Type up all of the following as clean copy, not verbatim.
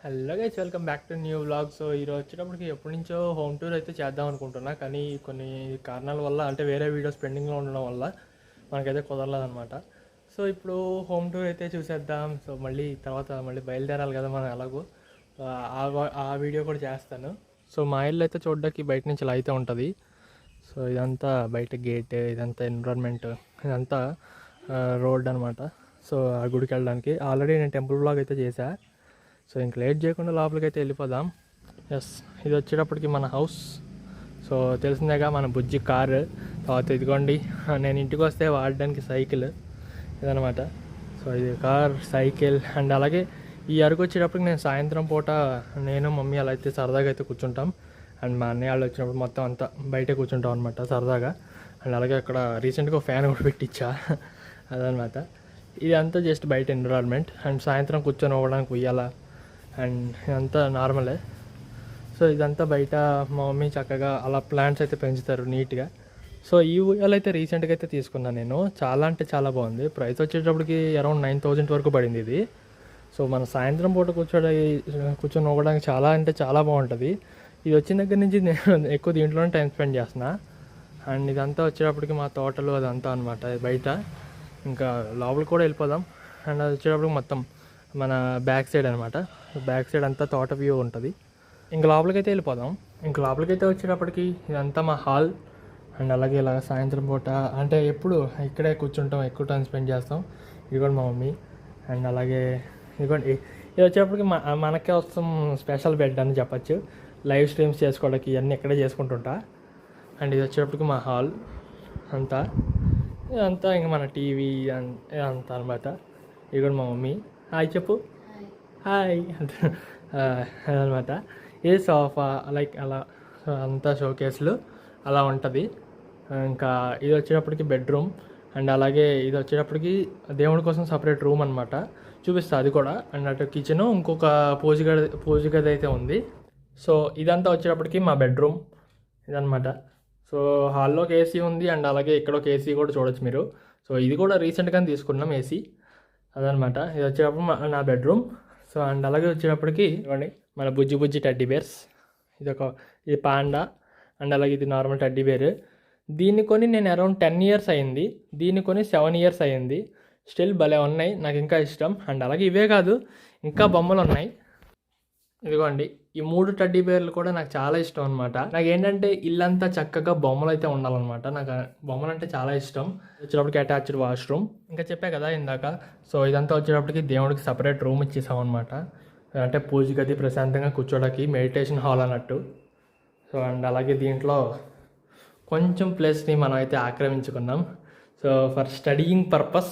Hello guys, welcome back to new vlog. So ఈరోజు వచ్చేటప్పటికి ఎప్పటి నుంచో హోమ్ టూర్ అయితే చేద్దాం అనుకుంటున్నా, కానీ కొన్ని కారణాల వల్ల అంటే వేరే వీడియోస్ పెండింగ్లో ఉండడం వల్ల మనకైతే కుదరలేదన్నమాట. సో ఇప్పుడు హోమ్ టూర్ అయితే చూసేద్దాం. సో మళ్ళీ తర్వాత మళ్ళీ బయలుదేరాలి కదా మనం ఎలాగో. ఆ వీడియో కూడా చేస్తాను. సో మా ఇల్లు అయితే చూడడానికి బయట నుంచి ఇలా అయితే ఉంటుంది. సో ఇదంతా బయట గేట్, ఇదంతా ఎన్విరాన్మెంట్, ఇదంతా రోడ్ అనమాట. సో ఆ గుడికి వెళ్ళడానికి ఆల్రెడీ నేను టెంపుల్ వ్లాగ్ అయితే చేశా. సో ఇంక లేట్ చేయకుండా లోపలికి అయితే వెళ్ళిపోదాం. ఎస్, ఇది వచ్చేటప్పటికి మన హౌస్. సో తెలిసిందేగా మన బుజ్జి కారు. తర్వాత ఇదిగోండి నేను ఇంటికి వస్తే వాడడానికి సైకిల్ ఇదనమాట. సో ఇది కార్, సైకిల్. అండ్ అలాగే ఈ అరకు వచ్చేటప్పటికి నేను సాయంత్రం పూట నేను మమ్మీ అలా అయితే సరదాగా అయితే కూర్చుంటాం. అండ్ మా అన్నయ్య వాళ్ళు వచ్చినప్పుడు మొత్తం అంతా బయటే కూర్చుంటాం అనమాట సరదాగా. అండ్ అలాగే అక్కడ రీసెంట్గా ఫ్యాన్ కూడా పెట్టించా అదనమాట. ఇదంతా జస్ట్ బయట ఎన్విరాన్మెంట్. అండ్ సాయంత్రం కూర్చొని పోవడానికి ఉయ్యాల అండ్ ఇదంతా నార్మలే. సో ఇదంతా బయట మా మమ్మీ చక్కగా అలా ప్లాంట్స్ అయితే పెంచుతారు నీట్గా. సో ఈ ఉయ్యాల అయితే రీసెంట్గా అయితే తీసుకున్నాను నేను. చాలా అంటే చాలా బాగుంది. ప్రైస్ వచ్చేటప్పటికి అరౌండ్ 9,000 వరకు పడింది ఇది. సో మన సాయంత్రం పూట కూర్చొని పోవడానికి చాలా అంటే చాలా బాగుంటుంది. ఇది వచ్చిన దగ్గర నుంచి నేను ఎక్కువ దీంట్లోనే టైం స్పెండ్ చేస్తున్నా. అండ్ ఇదంతా వచ్చేటప్పటికి మా తోటలు అదంతా అనమాట బయట. ఇంకా లోపలికి కూడా వెళ్ళిపోదాం. అండ్ అది వచ్చేటప్పటికి మొత్తం మన బ్యాక్ సైడ్ అనమాట. బ్యాక్ సైడ్ అంతా తోట వ్యూ ఉంటుంది. ఇంక లోపలికైతే వెళ్ళిపోదాం. ఇంక లోపలికైతే వచ్చేటప్పటికి ఇదంతా మా హాల్. అండ్ అలాగే ఇలా సాయంత్రం పూట అంటే ఎప్పుడు ఇక్కడే కూర్చుంటాం, ఎక్కువ టైం స్పెండ్ చేస్తాం. ఇది కూడా మా మమ్మీ. అండ్ అలాగే ఇదిగోండి, ఇది వచ్చేటప్పటికి మనకే వస్తాం స్పెషల్ బెడ్ అని చెప్పచ్చు. లైవ్ స్ట్రీమ్స్ చేసుకోవడానికి ఇవన్నీ ఇక్కడే చేసుకుంటుంటా. అండ్ ఇది వచ్చేటప్పటికి మా హాల్ అంతా. ఇదంతా ఇంక మన టీవీ ఇదంతా అనమాట. ఇది కూడా మా మమ్మీ. హాయ్ చెప్పు. హాయ్ అదనమాట. ఇది సోఫా లైక్ అలా అంతా షోకేస్లు అలా ఉంటుంది. ఇంకా ఇది వచ్చేటప్పటికి బెడ్రూమ్. అండ్ అలాగే ఇది వచ్చేటప్పటికి దేవుడి కోసం సపరేట్ రూమ్ అనమాట. చూపిస్తా అది కూడా. అండ్ అటు కిచెను, ఇంకొక పూజ గది అయితే ఉంది. సో ఇదంతా వచ్చేటప్పటికి మా బెడ్రూమ్ ఇదనమాట. సో హాల్లోకి ఏసీ ఉంది. అండ్ అలాగే ఇక్కడ ఒక ఏసీ కూడా చూడొచ్చు మీరు. సో ఇది కూడా రీసెంట్గానే తీసుకున్నాం ఏసీ అదనమాట. ఇది వచ్చేటప్పుడు నా బెడ్రూమ్. సో అండ్ అలాగే వచ్చేటప్పటికి ఇవ్వండి మన బుజ్జి టెడ్డీ బేర్స్. ఇది పాండా. అండ్ అలాగే ఇది నార్మల్ టెడ్డీ బేర్. దీన్ని కొని నేను అరౌండ్ 10 ఇయర్స్ అయింది. దీన్ని కొని 7 ఇయర్స్ అయింది. స్టిల్ భలే ఉన్నాయి, నాకు ఇంకా ఇష్టం. అండ్ అలాగే ఇవే కాదు, ఇంకా బొమ్మలు ఉన్నాయి. ఇదిగోండి ఈ 3 టెడ్డీ బేర్లు కూడా నాకు చాలా ఇష్టం అనమాట. నాకు ఏంటంటే ఇల్లంతా చక్కగా బొమ్మలు అయితే ఉండాలన్నమాట. నాకు బొమ్మలు అంటే చాలా ఇష్టం. వచ్చేటప్పటికి అటాచ్డ్ వాష్రూమ్ ఇంకా చెప్పా కదా ఇందాక. సో ఇదంతా వచ్చేటప్పటికి దేవుడికి సపరేట్ రూమ్ ఇచ్చేసాం అనమాట. అంటే పూజ గది, ప్రశాంతంగా కూర్చోడానికి మెడిటేషన్ హాల్ అన్నట్టు. సో అండ్ అలాగే దీంట్లో కొంచెం ప్లేస్ని మనం అయితే ఆక్రమించుకున్నాం. సో ఫర్ స్టడీయింగ్ పర్పస్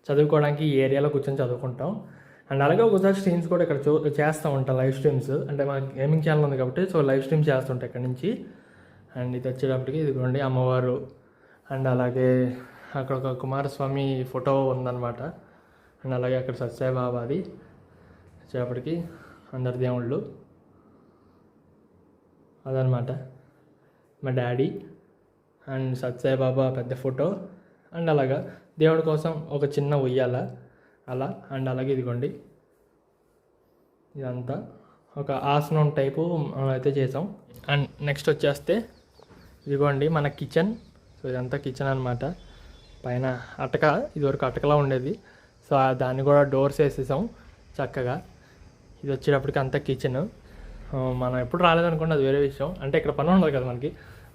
చదువుకోవడానికి ఈ ఏరియాలో కూర్చొని చదువుకుంటాం. అండ్ అలాగే ఒకసారి స్ట్రీమ్స్ కూడా ఇక్కడ చేస్తూ ఉంటాం, లైవ్ స్ట్రీమ్స్. అంటే మా గేమింగ్ ఛానల్ ఉంది కాబట్టి సో లైవ్ స్ట్రీమ్స్ చేస్తుంటాయి ఇక్కడ నుంచి. అండ్ ఇది వచ్చేటప్పటికి ఇదిగోండి అమ్మవారు. అండ్ అలాగే అక్కడ ఒక కుమారస్వామి ఫోటో ఉందన్నమాట. అండ్ అలాగే అక్కడ సత్యసాయిబాబాది వచ్చేటప్పటికి అందరి దేవుళ్ళు అదనమాట. మా డాడీ అండ్ సత్యసాయిబాబా పెద్ద ఫోటో. అండ్ అలాగా దేవుడి కోసం ఒక చిన్న ఉయ్యాల అలా. అండ్ అలాగే ఇదిగోండి ఇదంతా ఒక ఆసనం టైపు మనం అయితే చేసాం. అండ్ నెక్స్ట్ వచ్చేస్తే ఇదిగోండి మన కిచెన్. సో ఇదంతా కిచెన్ అనమాట. పైన అటక, ఇదివరకు అటకలా ఉండేది. సో దాన్ని కూడా డోర్స్ వేసేసాం చక్కగా. ఇది వచ్చేటప్పటికి అంతా కిచెన్. మనం ఎప్పుడు రాలేదనుకోండి, అది వేరే విషయం. అంటే ఇక్కడ పని ఉండదు కదా మనకి,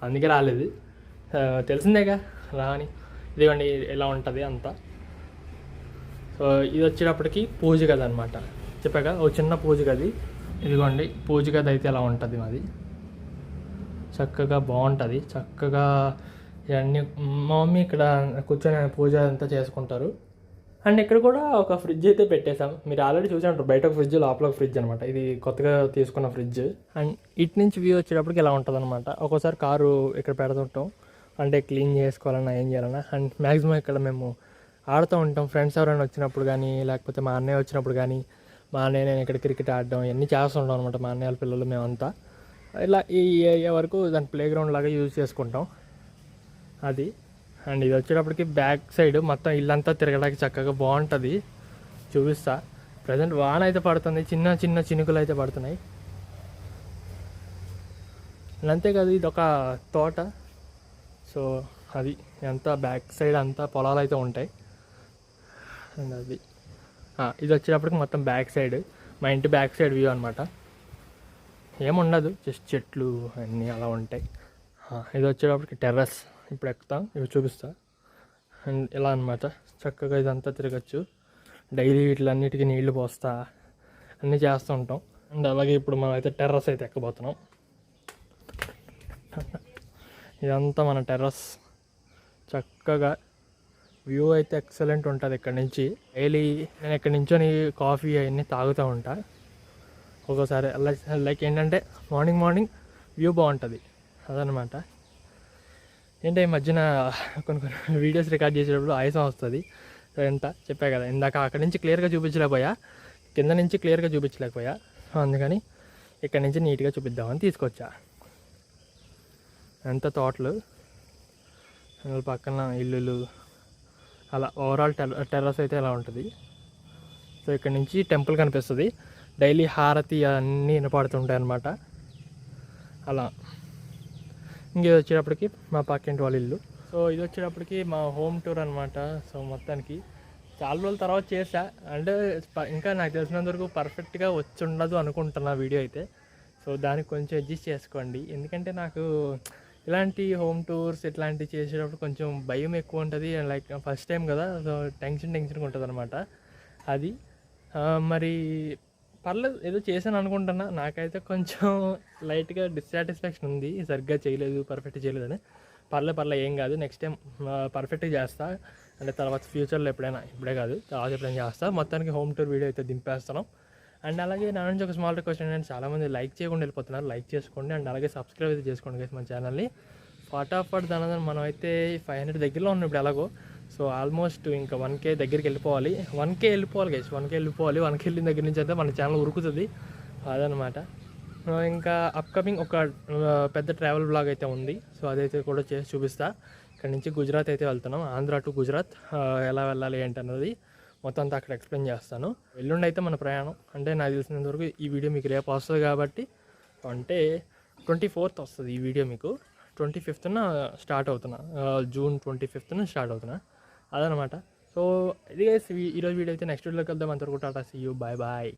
అందుకే రాలేదు. తెలిసిందేగా రాని. ఇదిగోండి ఎలా ఉంటుంది అంతా. సో ఇది వచ్చేటప్పటికి పూజ గది అనమాట. చెప్పాక ఒక చిన్న పూజ గది. ఇదిగోండి పూజ గది అయితే ఎలా ఉంటుంది మాది. చక్కగా బాగుంటుంది. చక్కగా ఇవన్నీ మా మమ్మీ ఇక్కడ కూర్చొని పూజ అంతా చేసుకుంటారు. అండ్ ఇక్కడ కూడా ఒక ఫ్రిడ్జ్ అయితే పెట్టేశాం. మీరు ఆల్రెడీ చూసి ఉంటారు, బయట ఒక ఫ్రిడ్జ్, లోపల ఒక ఫ్రిడ్జ్ అనమాట. ఇది కొత్తగా తీసుకున్న ఫ్రిడ్జ్. అండ్ ఇటు నుంచి వ్యూ వచ్చేటప్పటికి ఇలా ఉంటుంది అనమాట. ఒక్కోసారి కారు ఇక్కడ పెడుతుంటాం, అంటే క్లీన్ చేసుకోవాలన్నా ఏం చేయాలన్నా. అండ్ మ్యాక్సిమం ఇక్కడ మేము ఆడుతూ ఉంటాం. ఫ్రెండ్స్ ఎవరైనా వచ్చినప్పుడు కానీ, లేకపోతే మా అన్నయ్య వచ్చినప్పుడు కానీ, మా అన్నయ్య నేను ఇక్కడ క్రికెట్ ఆడడం ఇవన్నీ చేస్తుంటాం అనమాట. మా అన్నయ్య వాళ్ళ పిల్లలు మేమంతా ఇలా ఈ ఏరియా వరకు దాని ప్లే గ్రౌండ్ లాగా యూజ్ చేసుకుంటాం అది. అండ్ ఇది వచ్చేటప్పటికి బ్యాక్ సైడ్ మొత్తం ఇల్లంతా తిరగడానికి చక్కగా బాగుంటుంది. చూపిస్తా. ప్రజెంట్ వాన అయితే పడుతుంది, చిన్న చిన్న చినుకులు అయితే పడుతున్నాయి. అంతేకాదు ఇది ఒక తోట. సో అది అంతా బ్యాక్ సైడ్ అంతా పొలాలు అయితే ఉంటాయి. అండ్ అది ఇది వచ్చేటప్పటికి మొత్తం బ్యాక్ సైడ్, మా ఇంటి బ్యాక్ సైడ్ వ్యూ అనమాట. ఏముండదు, జస్ట్ చెట్లు అన్నీ అలా ఉంటాయి. ఇది వచ్చేటప్పటికి టెర్రస్, ఇప్పుడు ఎక్కుతాం, ఇవి చూపిస్తా. అండ్ ఇలా అనమాట, చక్కగా ఇదంతా తిరగచ్చు. డైలీ వీటిలన్నిటికీ నీళ్లు పోస్తా అన్నీ చేస్తూ ఉంటాం. అండ్ అలాగే ఇప్పుడు మనం అయితే టెర్రస్ అయితే ఎక్కబోతున్నాం. ఇదంతా మన టెర్రస్. చక్కగా వ్యూ అయితే ఎక్సలెంట్ ఉంటుంది ఇక్కడ నుంచి. డైలీ నేను ఇక్కడ నుంచొని కాఫీ అవన్నీ తాగుతూ ఉంటా. ఒక్కోసారి లైక్ ఏంటంటే మార్నింగ్ వ్యూ బాగుంటుంది అదనమాట. ఏంటంటే ఈ మధ్యన కొన్ని వీడియోస్ రికార్డ్ చేసేటప్పుడు ఆయాసం వస్తుంది. సో ఎంత చెప్పా కదా ఇందాక, అక్కడి నుంచి క్లియర్గా చూపించలేకపోయా, కింద నుంచి క్లియర్గా చూపించలేకపోయా. అందుకని ఇక్కడ నుంచి నీట్గా చూపిద్దామని తీసుకొచ్చా. ఎంత తోటలు, పక్కన ఇల్లులు, అలా ఓవరాల్ టెర్రస్ అయితే ఎలా ఉంటుంది. సో ఇక్కడ నుంచి టెంపుల్ కనిపిస్తుంది. డైలీ హారతి అన్నీ వినపడుతుంటాయి అన్నమాట. అలా ఇంకేది వచ్చేటప్పటికి మా పక్కింటి వాళ్ళ ఇల్లు. సో ఇది వచ్చేటప్పటికి మా హోమ్ టూర్ అనమాట. సో మొత్తానికి చాలా రోజుల తర్వాత చేసా. అంటే ఇంకా నాకు తెలిసినంత వరకు పర్ఫెక్ట్గా వచ్చి ఉండదు అనుకుంటున్నా వీడియో అయితే. సో దానికి కొంచెం అడ్జస్ట్ చేసుకోండి. ఎందుకంటే నాకు ఇలాంటి హోమ్ టూర్స్ ఇట్లాంటివి చేసేటప్పుడు కొంచెం భయం ఎక్కువ ఉంటుంది. లైక్ ఫస్ట్ టైం కదా, సో టెన్షన్గా ఉంటుంది అనమాట. అది మరి పర్లేదు, ఏదో చేశాను అనుకుంటున్నా. నాకైతే కొంచెం లైట్గా డిస్సాటిస్ఫాక్షన్ ఉంది, సరిగ్గా చేయలేదు, పర్ఫెక్ట్ చేయలేదని. పర్లే ఏం కాదు, నెక్స్ట్ టైం పర్ఫెక్ట్గా చేస్తా. అంటే తర్వాత ఫ్యూచర్లో ఎప్పుడైనా, ఇప్పుడే కాదు తర్వాత ఎప్పుడైనా చేస్తా. మొత్తానికి హోమ్ టూర్ వీడియో అయితే దింపేస్తున్నాం. అండ్ అలాగే నా నుంచి ఒక స్మాల్ రిక్వెస్ట్ ఏంటంటే, చాలామంది లైక్ చేయకుండా వెళ్ళిపోతున్నారు. లైక్ చేసుకోండి అండ్ అలాగే సబ్స్క్రైబ్ అయితే చేసుకోండి గైస్ మన ఛానల్ని. ఫటాఫట్ దాని మనం అయితే 500 దగ్గరలో ఉన్నాం ఇప్పుడు ఎలాగో. సో ఆల్మోస్ట్ ఇంకా 1K దగ్గరికి వెళ్ళిపోవాలి. 1K వెళ్ళిపోవాలి గైస్, 1K వెళ్ళిపోవాలి. 1K వెళ్ళిన దగ్గర నుంచి అయితే మన ఛానల్ ఉరుకుతుంది అదనమాట. ఇంకా అప్కమింగ్ ఒక పెద్ద ట్రావెల్ బ్లాగ్ అయితే ఉంది. సో అదైతే కూడా చేసి చూపిస్తా. ఇక్కడ నుంచి గుజరాత్ అయితే వెళ్తున్నాం, ఆంధ్ర టు గుజరాత్. ఎలా వెళ్ళాలి ఏంటన్నది మొత్తం అంతా అక్కడ ఎక్స్ప్లెయిన్ చేస్తాను. ఎల్లుండి అయితే మన ప్రయాణం. అంటే నాకు తెలిసినంత వరకు ఈ వీడియో మీకు రేపు వస్తుంది కాబట్టి, అంటే 24th వస్తుంది ఈ వీడియో మీకు. 25th స్టార్ట్ అవుతున్నా, జూన్ 25th స్టార్ట్ అవుతున్నా అదనమాట. సో ఇది ఈరోజు వీడియో అయితే నెక్స్ట్ వీడియోకి వెళ్దాం. అంతవరకు tata, see you, bye bye.